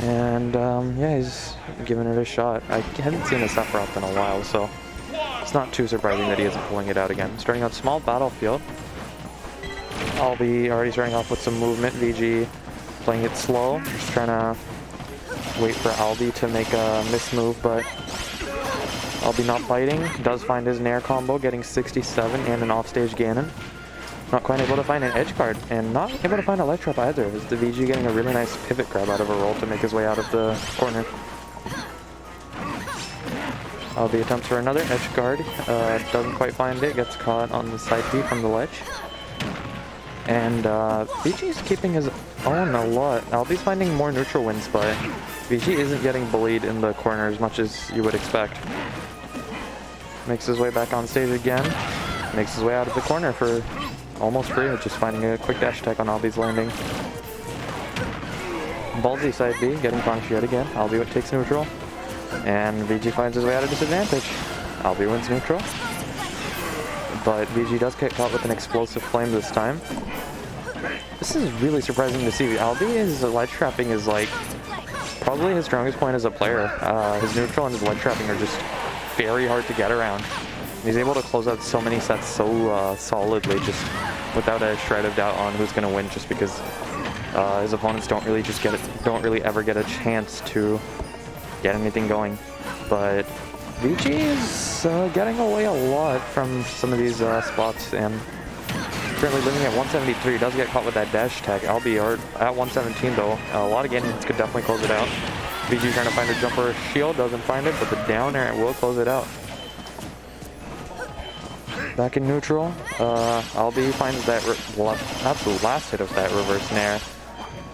And yeah, he's giving it a shot. I hadn't seen a Sephiroth in a while, so it's not too surprising that he isn't pulling it out again. Starting out small battlefield. Albi already starting off with some movement. VG playing it slow, just trying to wait for Albi to make a miss move, but Albi not biting. Does find his Nair combo, getting 67 and an offstage Ganon. Not quite able to find an edge guard, and not able to find a ledge trap either. Is the VG getting a really nice pivot grab out of a roll to make his way out of the corner. Albi attempts for another edge guard, doesn't quite find it, gets caught on the side B from the ledge. And VG's keeping his own a lot. Albi's finding more neutral wins, but VG isn't getting bullied in the corner as much as you would expect. Makes his way back on stage again. Makes his way out of the corner for almost free, just finding a quick dash attack on Albi's landing. Ballsy side B, getting punished yet again. Albi takes neutral. And VG finds his way out of disadvantage. Albi wins neutral. But VG does get caught with an explosive flame this time. This is really surprising to see. Albi's ledge trapping is like probably his strongest point as a player. His neutral and his ledge trapping are just very hard to get around. He's able to close out so many sets so solidly, just without a shred of doubt on who's going to win, just because his opponents don't really ever get a chance to get anything going. But VG is getting away a lot from some of these spots, and currently living at 173. Does get caught with that dash attack. Albi at 117 though. A lot of Ganon hits could definitely close it out. VG trying to find a jumper shield, doesn't find it, but the down air will close it out. Back in neutral, Albi finds that absolute last hit of that reverse nair,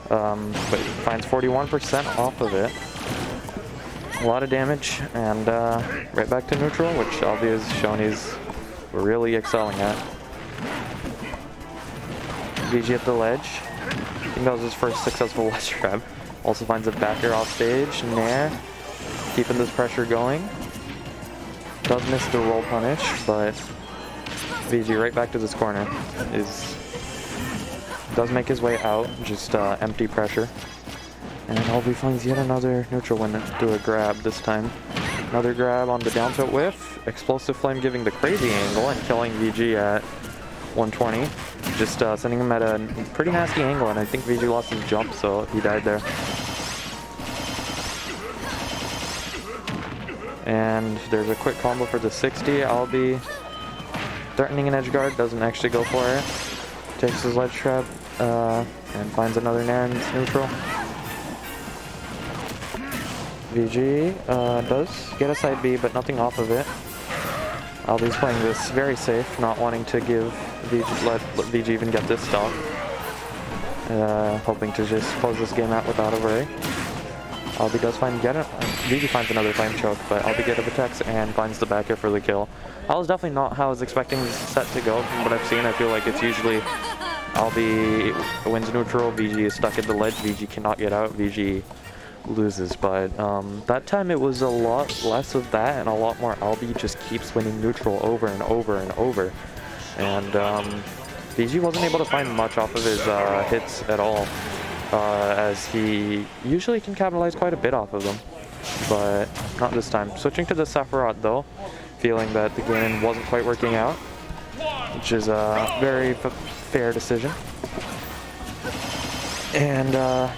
but he finds 41% off of it. A lot of damage, and right back to neutral, which Albi has shown he's really excelling at. VG at the ledge. I think that was his first successful ledge trap. Also finds a back air off stage, nair, keeping this pressure going. Does miss the roll punish, but VG right back to this corner does make his way out, just empty pressure. And Albi finds yet another neutral win to a grab this time. Another grab on the down tilt whiff. Explosive flame giving the crazy angle and killing VG at 120. Just sending him at a pretty nasty angle, and I think VG lost his jump, so he died there. And there's a quick combo for the 60. Albi threatening an edge guard, doesn't actually go for it. Takes his ledge trap and finds another nair in neutral. VG does get a side B, but nothing off of it. Albi's playing this very safe, not wanting to let VG even get this stock. Hoping to just close this game out without a worry. Albi does VG finds another flame choke, but Albi get a protects and finds the back air for the kill. That was definitely not how I was expecting this set to go. From what I've seen, I feel like it's usually Albi wins neutral, VG is stuck at the ledge, VG cannot get out, VG loses. But that time it was a lot less of that and a lot more Albi just keeps winning neutral over and over and over. And VG wasn't able to find much off of his hits at all, as he usually can capitalize quite a bit off of them, but not this time. Switching to the Sephiroth though, feeling that the game wasn't quite working out, which is a very fair decision. And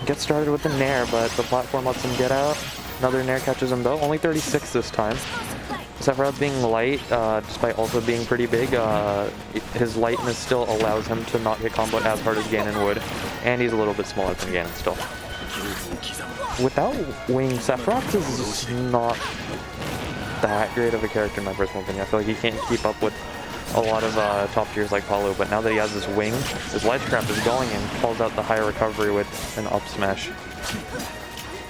gets started with the nair, but the platform lets him get out. Another nair catches him though, only 36 this time. Sephiroth being light, despite also being pretty big, his lightness still allows him to not get comboed as hard as Ganon would, and he's a little bit smaller than Ganon still. Without wing, Sephiroth is not that great of a character in my personal opinion. I feel like he can't keep up with a lot of top tiers like Palu, but now that he has this wing, his ledge trap is going and pulls out the high recovery with an up smash.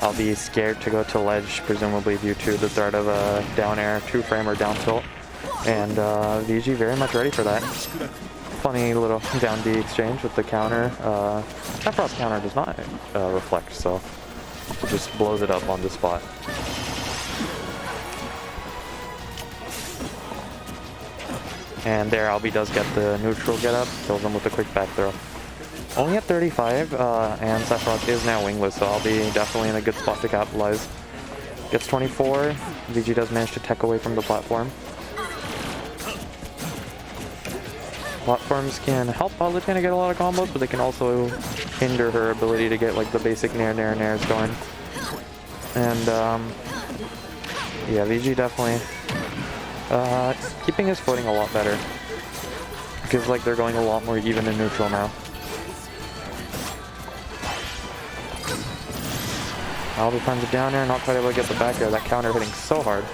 I'll be scared to go to ledge, presumably due to the threat of a down air, 2-frame or down tilt, and VG very much ready for that. Funny little down D exchange with the counter. Sephiroth's counter does not reflect, so it just blows it up on the spot. And there Albi does get the neutral get up, kills him with a quick back throw. Only at 35, and Sephiroth is now wingless, so Albi definitely in a good spot to capitalize. Gets 24, VG does manage to tech away from the platform. Platforms can help Palutena get a lot of combos, but they can also hinder her ability to get like the basic nairs going. And yeah, VG definitely keeping his footing a lot better. Feels like they're going a lot more even in neutral now. Albi finds a down air, not quite able to get the back air. That counter hitting so hard.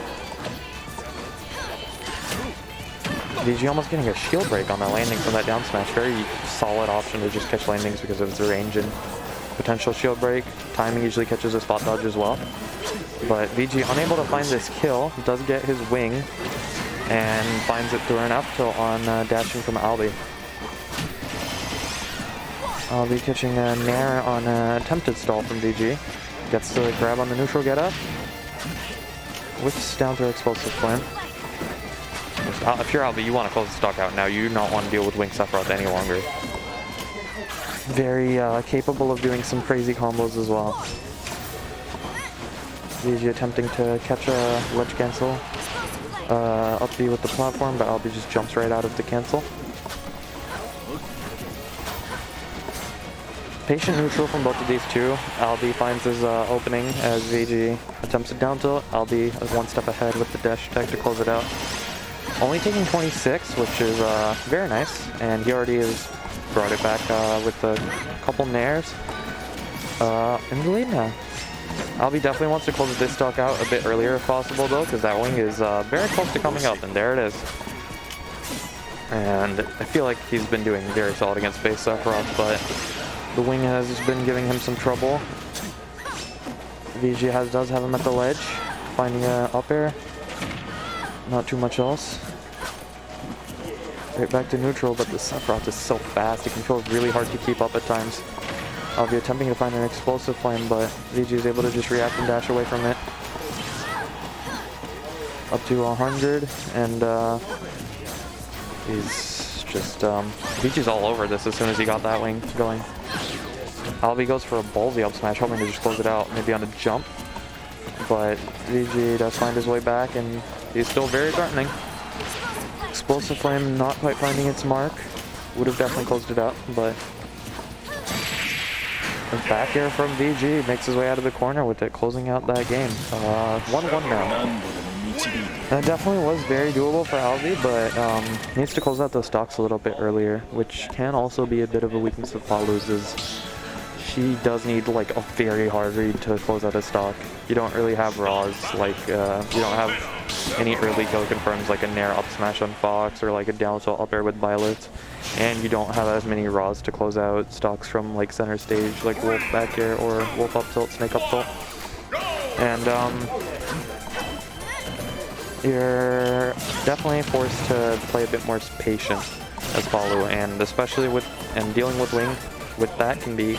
VG almost getting a shield break on that landing from that down smash. Very solid option to just catch landings because of its range and potential shield break. Timing usually catches a spot dodge as well. But VG unable to find this kill, does get his wing and finds it through an up tilt on dashing from Albi. Albi catching a nair on a attempted stall from VG. Gets to grab on the neutral get up. Whips down through explosive flame. If you're Albi, you want to close the stock out now. You do not want to deal with Wing Sephiroth any longer. Very capable of doing some crazy combos as well. VG attempting to catch a ledge cancel. Up B with the platform, but Albi just jumps right out of the cancel. Patient neutral from both of these two. Albi finds his opening as VG attempts a down tilt. Albi is one step ahead with the dash attack to close it out. Only taking 26, which is very nice, and he already has brought it back with a couple nairs in the lead now. Albi definitely wants to close this stock out a bit earlier if possible though, because that wing is very close to coming up, and there it is. And I feel like he's been doing very solid against base Sephiroth, but the wing has been giving him some trouble. VG does have him at the ledge, finding a up air. Not too much else. Right back to neutral, but the Sephiroth is so fast, it can feel really hard to keep up at times. I'll be attempting to find an explosive flame, but VG is able to just react and dash away from it. Up to 100, and he's just, VG's all over this as soon as he got that wing going. Albi goes for a ballsy up smash, hoping to just close it out, maybe on a jump. But VG does find his way back, and he's still very threatening. Explosive flame not quite finding its mark. Would have definitely closed it out, but a back air from VG makes his way out of the corner with it, closing out that game. 1-1 now. That definitely was very doable for Albi, but needs to close out those stocks a little bit earlier, which can also be a bit of a weakness of Palu's. She does need like a very hard read to close out a stock. You don't really have raws, like you don't have any early kill confirms like a nair up smash on Fox or like a down tilt up air with Violet, and you don't have as many raws to close out stocks from like center stage like Wolf back air or Wolf up tilt, Snake up tilt. And you're definitely forced to play a bit more patient as Palu, and especially with dealing with wing with that can be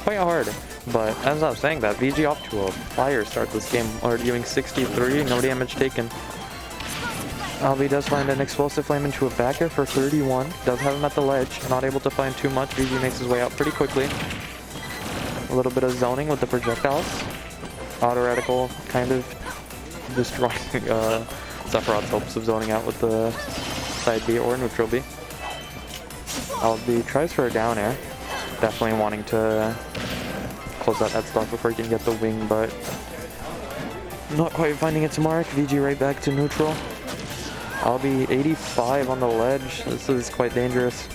quite hard. But as I was saying, that VG off to a fire start this game, already doing 63, no damage taken. Albi does find an explosive flame into a back air for 31, does have him at the ledge, not able to find too much. VG makes his way out pretty quickly. A little bit of zoning with the projectiles. Auto reticle kind of destroying Sephiroth's hopes of zoning out with the side B or neutral B. Albi tries for a down air, definitely wanting to close out that stock before he can get the wing, but not quite finding its mark. VG right back to neutral. Albi 85 on the ledge. This is quite dangerous.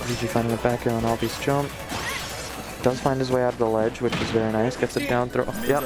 VG finding a back air on Albi's jump. Does find his way out of the ledge, which is very nice. Gets it down throw. Yep.